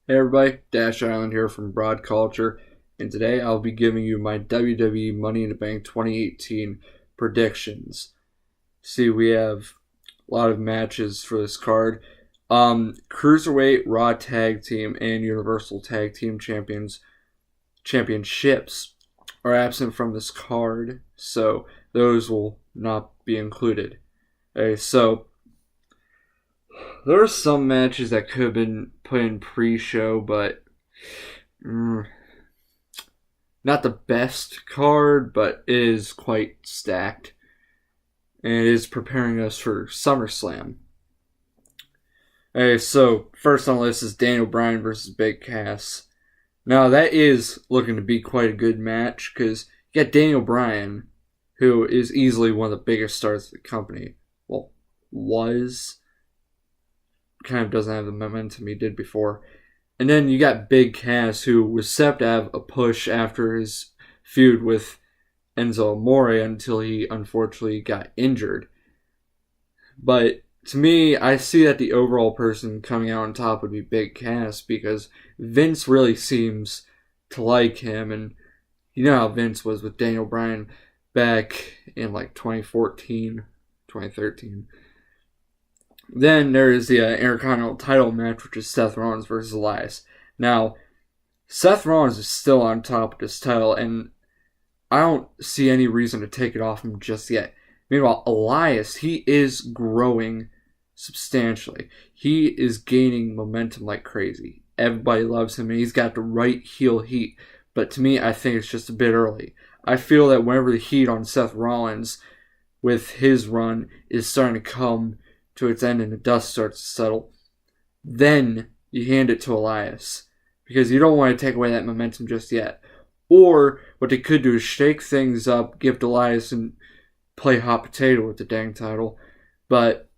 Hey everybody, Dash Island here from WhatCulture, and today I'll be giving you my WWE Money in the Bank 2018 predictions. See, we have a lot of matches for this card. Cruiserweight, Raw Tag Team, and Universal Tag Team Championships are absent from this card, so those will not be included. Okay, so there are some matches that could have been put in pre-show, but not the best card, but it is quite stacked. And it is preparing us for SummerSlam. Okay, so first on the list is Daniel Bryan versus Big Cass. Now that is looking to be quite a good match because you got Daniel Bryan, who is easily one of the biggest stars of the company. Well, was. Kind of doesn't have the momentum he did before. And then you got Big Cass, who was set to have a push after his feud with Enzo Amore until he unfortunately got injured. But to me, I see that the overall person coming out on top would be Big Cass because Vince really seems to like him. And you know how Vince was with Daniel Bryan back in like 2014, 2013. Then there is the Intercontinental title match, which is Seth Rollins versus Elias. Now, Seth Rollins is still on top of this title, and I don't see any reason to take it off him just yet. Meanwhile, Elias, he is growing substantially. He is gaining momentum like crazy. Everybody loves him, and he's got the right heel heat. But to me, I think it's just a bit early. I feel that whenever the heat on Seth Rollins with his run is starting to come to its end and the dust starts to settle, then you hand it to Elias because you don't want to take away that momentum just yet. Or what they could do is shake things up, give Elias and play hot potato with the dang title. But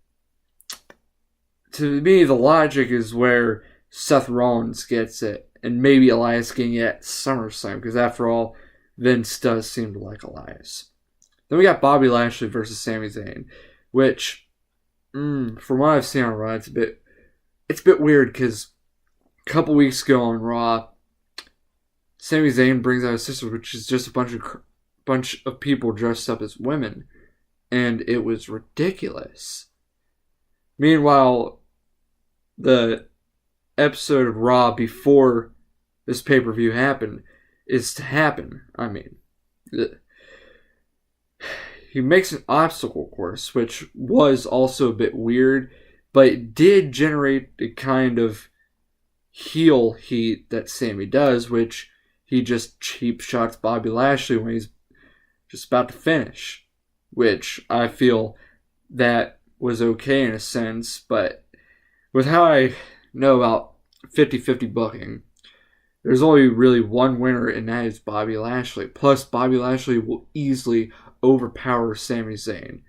to me, the logic is where Seth Rollins gets it and maybe Elias getting it at SummerSlam because after all, Vince does seem to like Elias. Then we got Bobby Lashley versus Sami Zayn, which from what I've seen on Raw, it's a bit weird because a couple weeks ago on Raw, Sami Zayn brings out his sister, which is just a bunch of people dressed up as women, and it was ridiculous. Meanwhile, the episode of Raw before this pay-per-view happened is to happen. I mean, he makes an obstacle course, which was also a bit weird, but it did generate the kind of heel heat that Sammy does, which he just cheap shots Bobby Lashley when he's just about to finish, which I feel that was okay in a sense, but with how I know about 50-50 booking, there's only really one winner, and that is Bobby Lashley. Plus, Bobby Lashley will easily overpower Sami Zayn.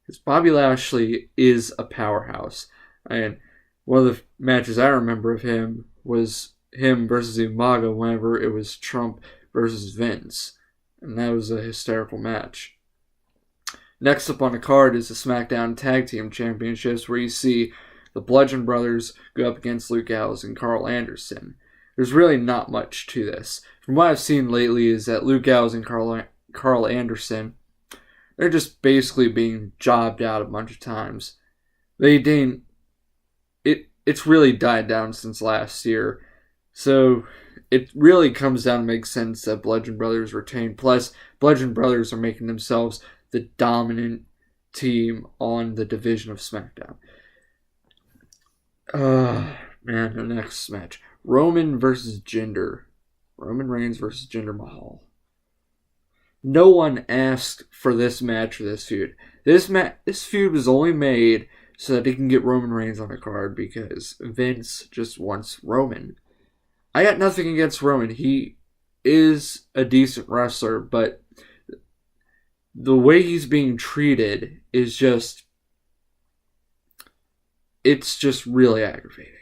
Because Bobby Lashley is a powerhouse. And one of the matches I remember of him was him versus Umaga whenever it was Trump versus Vince. And that was a hysterical match. Next up on the card is the SmackDown Tag Team Championships, where you see the Bludgeon Brothers go up against Luke Gallows and Carl Anderson. There's really not much to this. From what I've seen lately is that Luke Gallows and Carl Anderson, they're just basically being jobbed out a bunch of times. It's really died down since last year. So it really comes down to make sense that Bludgeon Brothers retain. Plus, Bludgeon Brothers are making themselves the dominant team on the division of SmackDown. Man, the next match. Roman versus Jinder. Roman Reigns versus Jinder Mahal. No one asked for this match or this feud. This feud was only made so that they can get Roman Reigns on the card because Vince just wants Roman. I got nothing against Roman. He is a decent wrestler, but the way he's being treated is just... it's just really aggravating.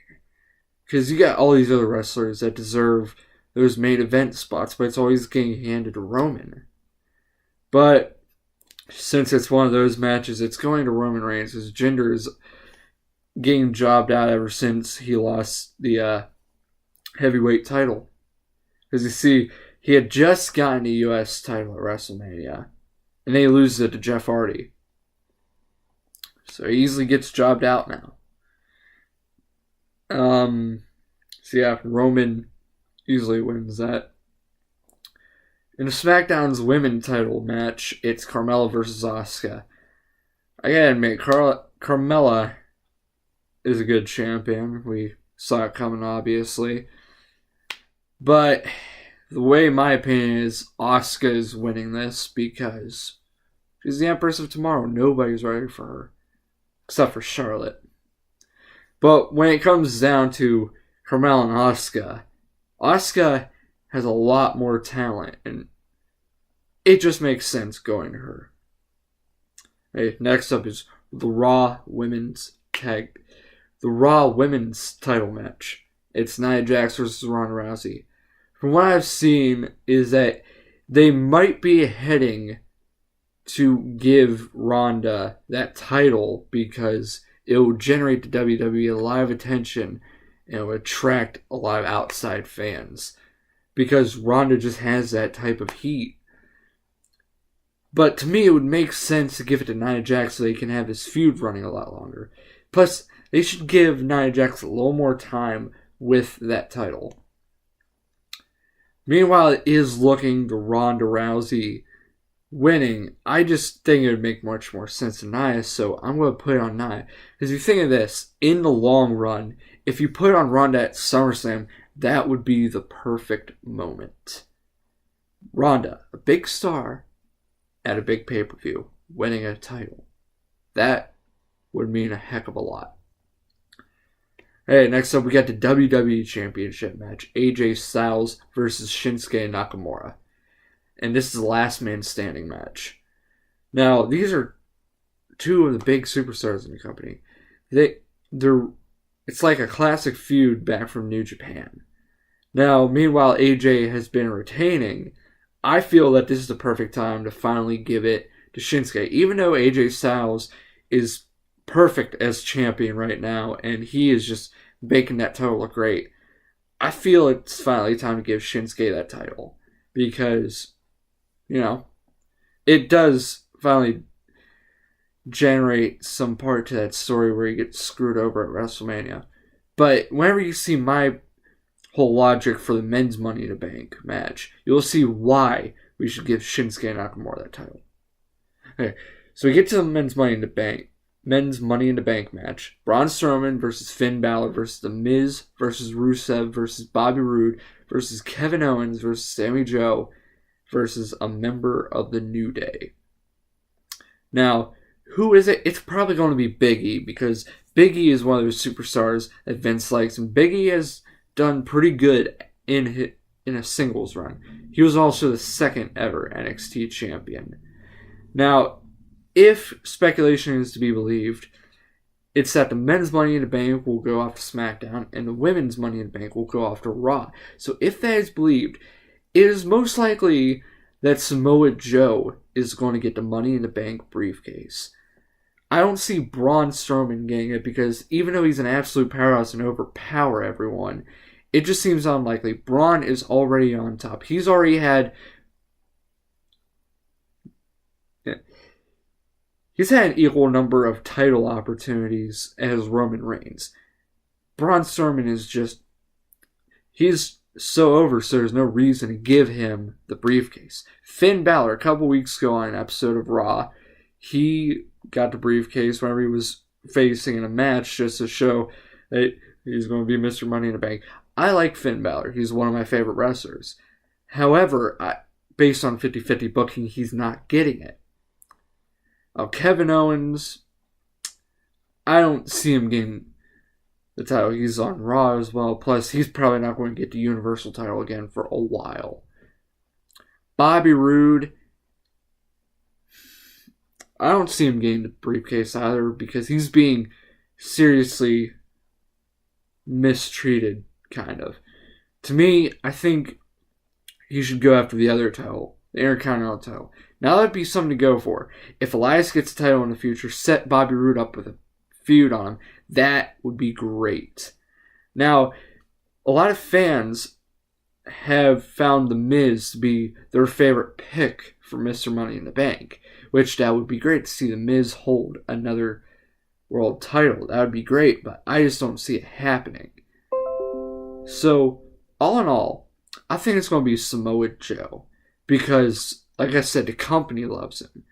Because you got all these other wrestlers that deserve those main event spots, but it's always getting handed to Roman. But since it's one of those matches, it's going to Roman Reigns, because Jinder is getting jobbed out ever since he lost the heavyweight title. Because you see, he had just gotten a U.S. title at WrestleMania, and they lose it to Jeff Hardy. So he easily gets jobbed out now. So yeah, Roman easily wins that. In the SmackDown's women's title match, it's Carmella versus Asuka. I gotta admit, Carmella is a good champion. We saw it coming, obviously. But the way my opinion is, Asuka is winning this because she's the Empress of Tomorrow. Nobody's ready for her, except for Charlotte. But when it comes down to Carmella and Asuka has a lot more talent, and it just makes sense going to her. Hey, next up is the Raw Women's title match. It's Nia Jax versus Ronda Rousey. From what I've seen is that they might be heading to give Ronda that title because it will generate the WWE a lot of attention and it will attract a lot of outside fans because Ronda just has that type of heat. But to me, it would make sense to give it to Nia Jax so they can have this feud running a lot longer. Plus, they should give Nia Jax a little more time with that title. Meanwhile, it is looking to Ronda Rousey winning. I just think it would make much more sense to Nia, so I'm going to put it on Nia. Because if you think of this, in the long run, if you put it on Ronda at SummerSlam, that would be the perfect moment. Ronda, a big star at a big pay-per-view, winning a title. That would mean a heck of a lot. Hey, next up we got the WWE Championship match. AJ Styles versus Shinsuke Nakamura. And this is the last man standing match. Now, these are two of the big superstars in the company. It's like a classic feud back from New Japan. Now, meanwhile, AJ has been retaining. I feel that this is the perfect time to finally give it to Shinsuke. Even though AJ Styles is perfect as champion right now, and he is just making that title look great, I feel it's finally time to give Shinsuke that title. Because, it does finally generate some part to that story where he gets screwed over at WrestleMania. But whenever you see my whole logic for the men's Money in the Bank match, you'll see why we should give Shinsuke Nakamura that title. Okay, so we get to the men's Money in the Bank match. Braun Strowman versus Finn Balor versus The Miz versus Rusev versus Bobby Roode versus Kevin Owens versus Sami Joe versus a member of the New Day. Now, who is it? It's probably going to be Big E because Big E is one of those superstars that Vince likes, and Big E has done pretty good in a singles run. He was also the second ever NXT champion. Now, if speculation is to be believed, it's that the men's Money in the Bank will go off to SmackDown and the women's Money in the Bank will go off to Raw. So if that is believed, it is most likely that Samoa Joe is going to get the Money in the Bank briefcase. I don't see Braun Strowman getting it because even though he's an absolute powerhouse and overpower everyone, it just seems unlikely. Braun is already on top. He's already had an equal number of title opportunities as Roman Reigns. Braun Strowman is he's so over, so there's no reason to give him the briefcase. Finn Balor, a couple weeks ago on an episode of Raw, he got the briefcase whenever he was facing in a match just to show that he's going to be Mr. Money in the Bank. I like Finn Balor. He's one of my favorite wrestlers. However, based on 50-50 booking, he's not getting it. Kevin Owens, I don't see him getting the title. He's on Raw as well. Plus, he's probably not going to get the Universal title again for a while. Bobby Roode, I don't see him getting the briefcase either because he's being seriously mistreated, kind of. To me, I think he should go after the other title, the Intercontinental title. Now that'd be something to go for. If Elias gets a title in the future, set Bobby Roode up with a feud on him, that would be great. Now, a lot of fans have found The Miz to be their favorite pick for Mr. Money in the Bank, which that would be great to see The Miz hold another world title. That would be great, but I just don't see it happening. So, all in all, I think it's going to be Samoa Joe because, like I said, the company loves him.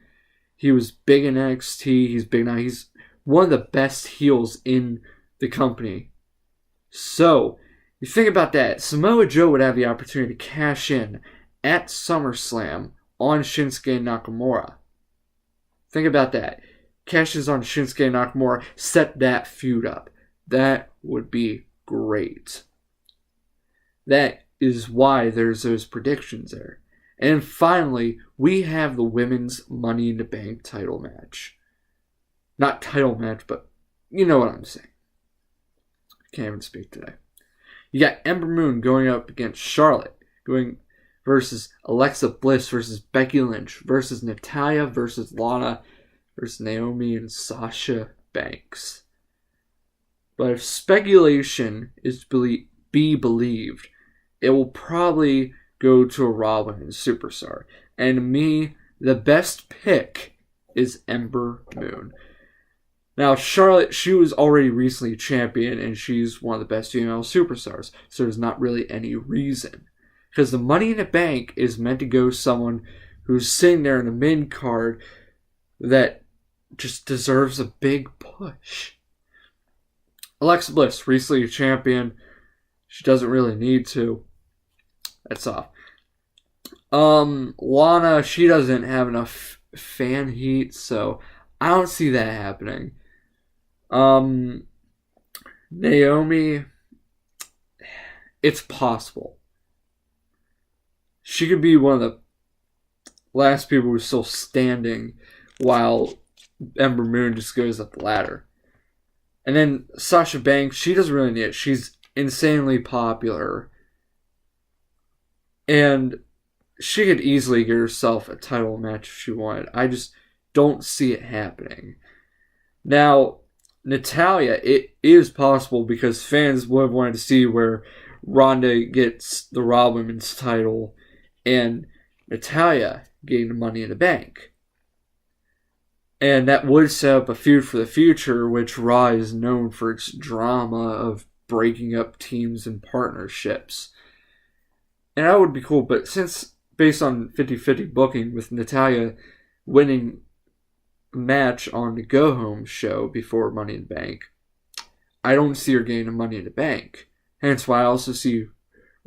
He was big in NXT. He's big now. He's one of the best heels in the company. So, you think about that. Samoa Joe would have the opportunity to cash in at SummerSlam on Shinsuke Nakamura. Think about that. Cashes on Shinsuke Nakamura. Set that feud up. That would be great. That is why there's those predictions there. And finally, we have the women's Money in the Bank title match. Not title match, but you know what I'm saying. I can't even speak today. You got Ember Moon going up against Charlotte, going versus Alexa Bliss versus Becky Lynch versus Natalya versus Lana versus Naomi and Sasha Banks. But if speculation is to be believed, it will probably go to a Raw Women's Superstar. And to me, the best pick is Ember Moon. Now, Charlotte, she was already recently champion, and she's one of the best female superstars, so there's not really any reason. Because the Money in the Bank is meant to go to someone who's sitting there in the mid card that just deserves a big push. Alexa Bliss, recently a champion. She doesn't really need to. That's off. Lana, she doesn't have enough fan heat, so I don't see that happening. Naomi, it's possible. She could be one of the last people who's still standing while Ember Moon just goes up the ladder. And then Sasha Banks, she doesn't really need it. She's insanely popular. And she could easily get herself a title match if she wanted. I just don't see it happening. Now, Natalya, it is possible because fans would have wanted to see where Ronda gets the Raw Women's title and Natalya getting the Money in the Bank. And that would set up a feud for the future, which Raw is known for its drama of breaking up teams and partnerships. And that would be cool, but since based on 50-50 booking with Natalya winning a match on the Go Home show before Money in the Bank, I don't see her getting the Money in the Bank. Hence why I also see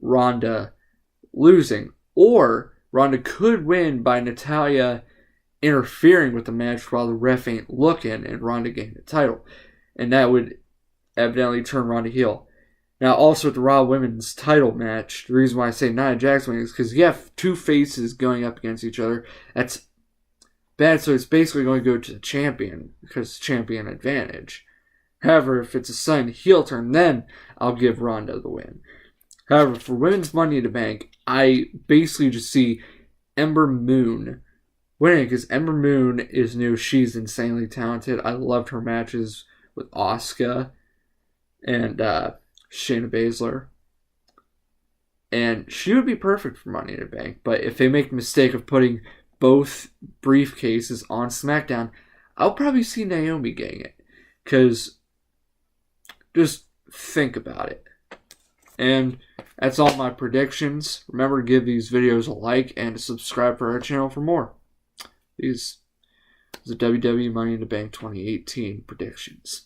Ronda losing. Or Ronda could win by Natalya interfering with the match while the ref ain't looking and Ronda getting the title. And that would evidently turn Ronda heel. Now, also with the Raw Women's title match, the reason why I say Nia Jax winning is because you have two faces going up against each other. That's bad, so it's basically going to go to the champion because it's champion advantage. However, if it's a sudden heel turn, then I'll give Ronda the win. However, for Women's Money in the Bank, I basically just see Ember Moon winning because Ember Moon is new. She's insanely talented. I loved her matches with Asuka and Shayna Baszler. And she would be perfect for Money in the Bank. But if they make the mistake of putting both briefcases on SmackDown, I'll probably see Naomi getting it. Because just think about it. And that's all my predictions. Remember to give these videos a like and to subscribe for our channel for more. These are the WWE Money in the Bank 2018 predictions.